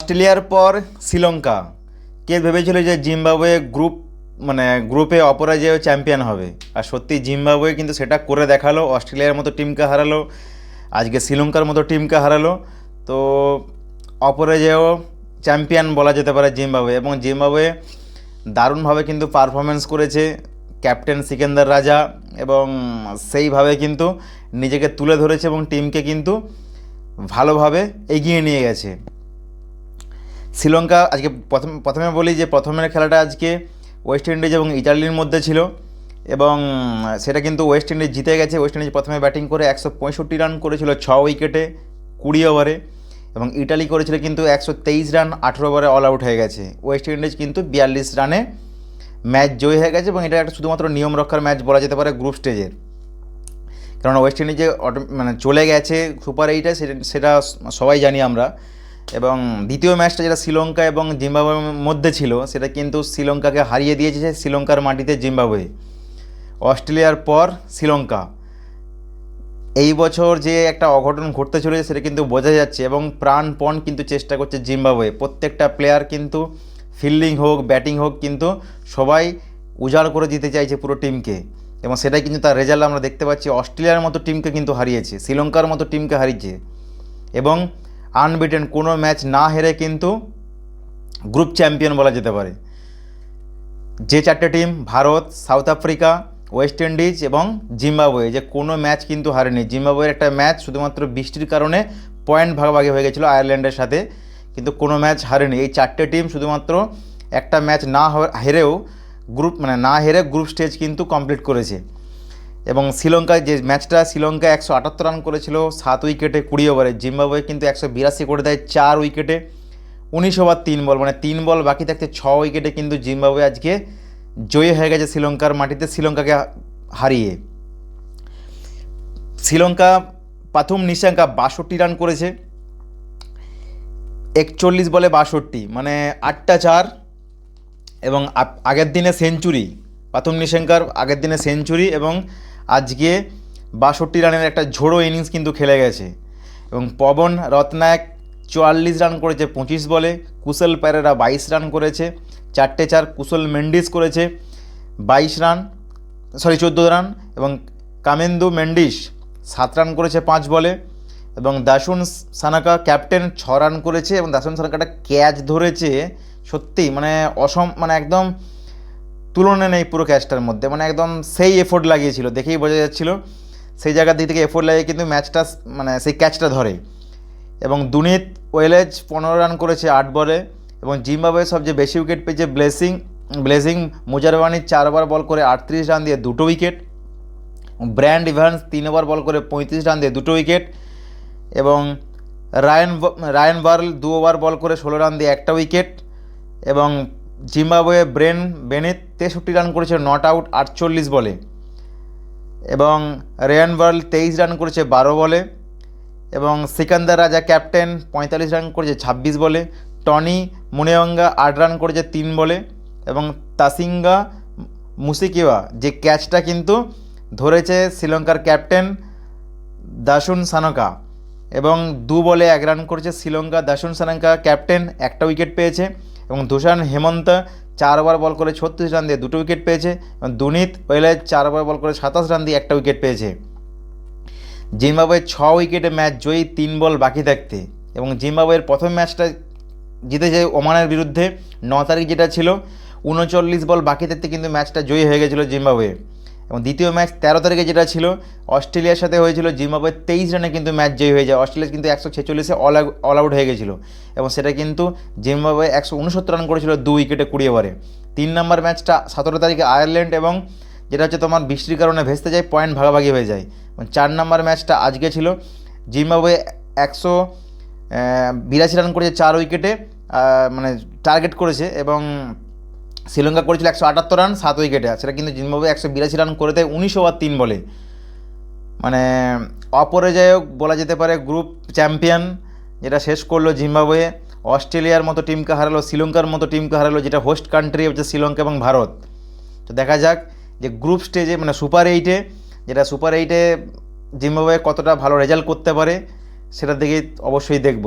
অস্ট্রেলিয়ার পর শ্রীলঙ্কা। কে ভেবেছিল যে জিম্বাবুয়ে গ্রুপে অপরাজেয় চ্যাম্পিয়ন হবে, আর সত্যি জিম্বাবুয়ে কিন্তু সেটা করে দেখালো। অস্ট্রেলিয়ার মতো টিমকে হারালো, আজকে শ্রীলঙ্কার মতো টিমকে হারালো। তো অপরাজেয় চ্যাম্পিয়ন বলা যেতে পারে জিম্বাবুয়ে, এবং জিম্বাবুয়ে দারুণভাবে কিন্তু পারফরমেন্স করেছে ক্যাপ্টেন সিকান্দার রাজা, এবং সেইভাবে কিন্তু নিজেকে তুলে ধরেছে এবং টিমকে কিন্তু ভালোভাবে এগিয়ে নিয়ে গেছে। শ্রীলঙ্কা আজকে প্রথমে বলি যে প্রথমের খেলাটা আজকে ওয়েস্ট ইন্ডিজ এবং ইতালির মধ্যে ছিল, এবং সেটা কিন্তু ওয়েস্ট ইন্ডিজ জিতে গেছে। ওয়েস্ট ইন্ডিজ প্রথমে ব্যাটিং করে 165 রান করেছিল 6 উইকেটে 20 ওভারে, এবং ইটালি করেছিল কিন্তু 123 রান 18 ওভারে অল আউট হয়ে গেছে। ওয়েস্ট ইন্ডিজ কিন্তু 42 রানে ম্যাচ জয়ী হয়ে গেছে, এবং এটা একটা শুধুমাত্র নিয়ম রক্ষার ম্যাচ বলা যেতে পারে গ্রুপ স্টেজের। কারণ ওয়েস্ট ইন্ডিজে চলে গেছে সুপার 8-এ, সেটা সবাই জানি আমরা। এবং দ্বিতীয় ম্যাচটা যেটা শ্রীলঙ্কা এবং জিম্বাবুয়ের মধ্যে ছিল, সেটা কিন্তু শ্রীলঙ্কাকে হারিয়ে দিয়েছে শ্রীলঙ্কার মাটিতে জিম্বাবুয়ে। অস্ট্রেলিয়ার পর শ্রীলঙ্কা, এই বছর যে একটা অঘটন ঘটতে চলেছে সেটা কিন্তু বোঝা যাচ্ছে, এবং প্রাণপণ কিন্তু চেষ্টা করছে জিম্বাবুয়ে। প্রত্যেকটা প্লেয়ার কিন্তু ফিল্ডিং হোক ব্যাটিং হোক কিন্তু সবাই উজাড় করে দিতে চাইছে পুরো টিমকে, এবং সেটাই কিন্তু তার রেজাল্ট আমরা দেখতে পাচ্ছি। অস্ট্রেলিয়ার মতো টিমকে কিন্তু হারিয়েছে, শ্রীলঙ্কার মতো টিমকে হারিয়েছে, এবং আনবিটেন কোনো ম্যাচ না হেরে কিন্তু গ্রুপ চ্যাম্পিয়ন বলা যেতে পারে। যে চারটে team Bharat, south Africa, West Indies এবং জিম্বাবুয়ে, যে কোনো ম্যাচ কিন্তু হারেনি। জিম্বাবুয়ের একটা ম্যাচ শুধুমাত্র বৃষ্টির কারণে পয়েন্ট ভাগাভাগি হয়ে গেছিলো আয়ারল্যান্ডের সাথে, কিন্তু কোনো ম্যাচ হারেনি। এই চারটে টিম শুধুমাত্র একটা ম্যাচ হেরেও না হেরে গ্রুপ স্টেজ কিন্তু কমপ্লিট করেছে। এবং শ্রীলঙ্কায় যে ম্যাচটা, শ্রীলঙ্কা 178 রান করেছিল 7 উইকেটে 20 ওভারে, জিম্বাবুয়ে কিন্তু 182 করে দেয় 4 উইকেটে 19 ওভার 3 বল, মানে 3 বল বাকি থাকতে 6 উইকেটে কিন্তু জিম্বাবুয়ে আজকে জয়ী হয়ে গেছে শ্রীলঙ্কার মাটিতে, শ্রীলঙ্কাকে হারিয়ে। শ্রীলঙ্কা প্রথম নিশাঙ্কা 62 রান করেছে 41 বলে 62, মানে 8টা 4, এবং আগের দিনে সেঞ্চুরি, প্রথম নিশাঙ্কার আগের দিনে সেঞ্চুরি, এবং আজকে 62 রানের একটা ঝোড়ো ইনিংস কিন্তু খেলে গেছে। এবং পবন রত্নায়ক 44 রান করেছে 25 বলে, কুশল পেরেরা 22 রান করেছে 4টে 4, কুশল মেন্ডিস করেছে 14 রান, এবং কামেন্দু মেন্ডিস 7 রান করেছে 5 বলে, এবং দাসুন সানাকা ক্যাপ্টেন 6 রান করেছে, এবং দাসুন সানাকাটা ক্যাচ ধরেছে সত্যি, মানে একদম তুলনা নেই পুরো ক্যাচটার মধ্যে, মানে একদম সেই এফোর্ট লাগিয়েছিল, দেখেই বোঝা যাচ্ছিল সেই জায়গার দিক থেকে এফোর্ট লাগিয়ে কিন্তু ম্যাচটা সেই ক্যাচটা ধরে। এবং দুনিত ওয়েলেজ 15 রান করেছে 8 বলে, এবং জিম্বাবুয়ে সবচেয়ে বেশি উইকেট পেয়েছে ব্লেজিং মুজারবানি 4 ওভার বল করে 38 রান দিয়ে 2টো উইকেট, ব্র্যান্ড ইভান্স 3 ওভার বল করে 35 রান দিয়ে 2টো উইকেট, এবং রায়ান বার্ল 2 ওভার বল করে 16 রান দিয়ে 1টা উইকেট, এবং জিম্বাবুয়ে বেনিত 63 রান করেছে নট আউট 48 বলে, এবং রেয়ান বার্ল 23 রান করেছে 12 বলে, এবং সিকান্দার রাজা ক্যাপ্টেন 45 রান করেছে 26 বলে, টনি মুনেয়ঙ্গা 8 রান করেছে 3 বলে, এবং তাসিঙ্গা মুসিকিওয়া যে ক্যাচটা কিন্তু ধরেছে শ্রীলঙ্কার ক্যাপ্টেন দাসুন সানাকা, এবং 2 বলে 1 রান করেছে শ্রীলঙ্কা। দাসুন সানাকা ক্যাপ্টেন 1টা উইকেট পেয়েছে, এবং দুশান হেমন্ত 4 ওভার বল করে 36 রান দিয়ে 2টো উইকেট পেয়েছে, এবং দুনিত ওয়েলেজ 4 ওভার বল করে 27 রান দিয়ে 1টা উইকেট পেয়েছে। জিম্বাবুয়ে 6 উইকেটে ম্যাচ জয়ী 3 বল বাকি থাকতে, এবং জিম্বাবুয়ের প্রথম ম্যাচটা জিতেছে ওমানের বিরুদ্ধে 9 তারিখ, যেটা ছিল 39 বল বাকি থাকতে কিন্তু ম্যাচটা জয়ী হয়ে গেছিলো জিম্বাবুয়ে। এবং দ্বিতীয় ম্যাচ 13 তারিখে যেটা ছিল অস্ট্রেলিয়ার সাথে হয়েছিল, জিম্বাবুয়ে 23 রানে কিন্তু ম্যাচ জয়ী হয়ে যায়। অস্ট্রেলিয়া কিন্তু 146-এ অল আউট হয়ে গেছিলো, এবং সেটা কিন্তু জিম্বাবুয়ে 169 রান করেছিল 2 উইকেটে 20 ওভারে। 3 নম্বর ম্যাচটা 17 তারিখে আয়ারল্যান্ড, এবং যেটা হচ্ছে তোমার বৃষ্টির কারণে ভেস্তে যায়, পয়েন্ট ভাগাভাগি হয়ে যায়। 4 নম্বর ম্যাচটা আজকে ছিল, জিম্বাবুয়ে 182 রান করেছে 4 উইকেটে, টার্গেট করেছে, এবং শ্রীলঙ্কা করেছিল 178 রান 7 উইকেটে, সেটা কিন্তু জিম্বাবুয়ে 182 রান করে দেয় 19 ওভার 3 বলে। মানে অপরাজেয় বলা যেতে পারে গ্রুপ চ্যাম্পিয়ন, যেটা শেষ করলো জিম্বাবুয়ে। অস্ট্রেলিয়ার মতো টিমকে হারালো, শ্রীলঙ্কার মতো টিমকে হারালো, যেটা হোস্ট কান্ট্রি হচ্ছে শ্রীলঙ্কা এবং ভারত। তো দেখা যাক যে গ্রুপ স্টেজে সুপার 8-এ, যেটা সুপার 8-এ জিম্বাবুয়ে কতটা ভালো রেজাল্ট করতে পারে, সেটার দিকে অবশ্যই দেখব।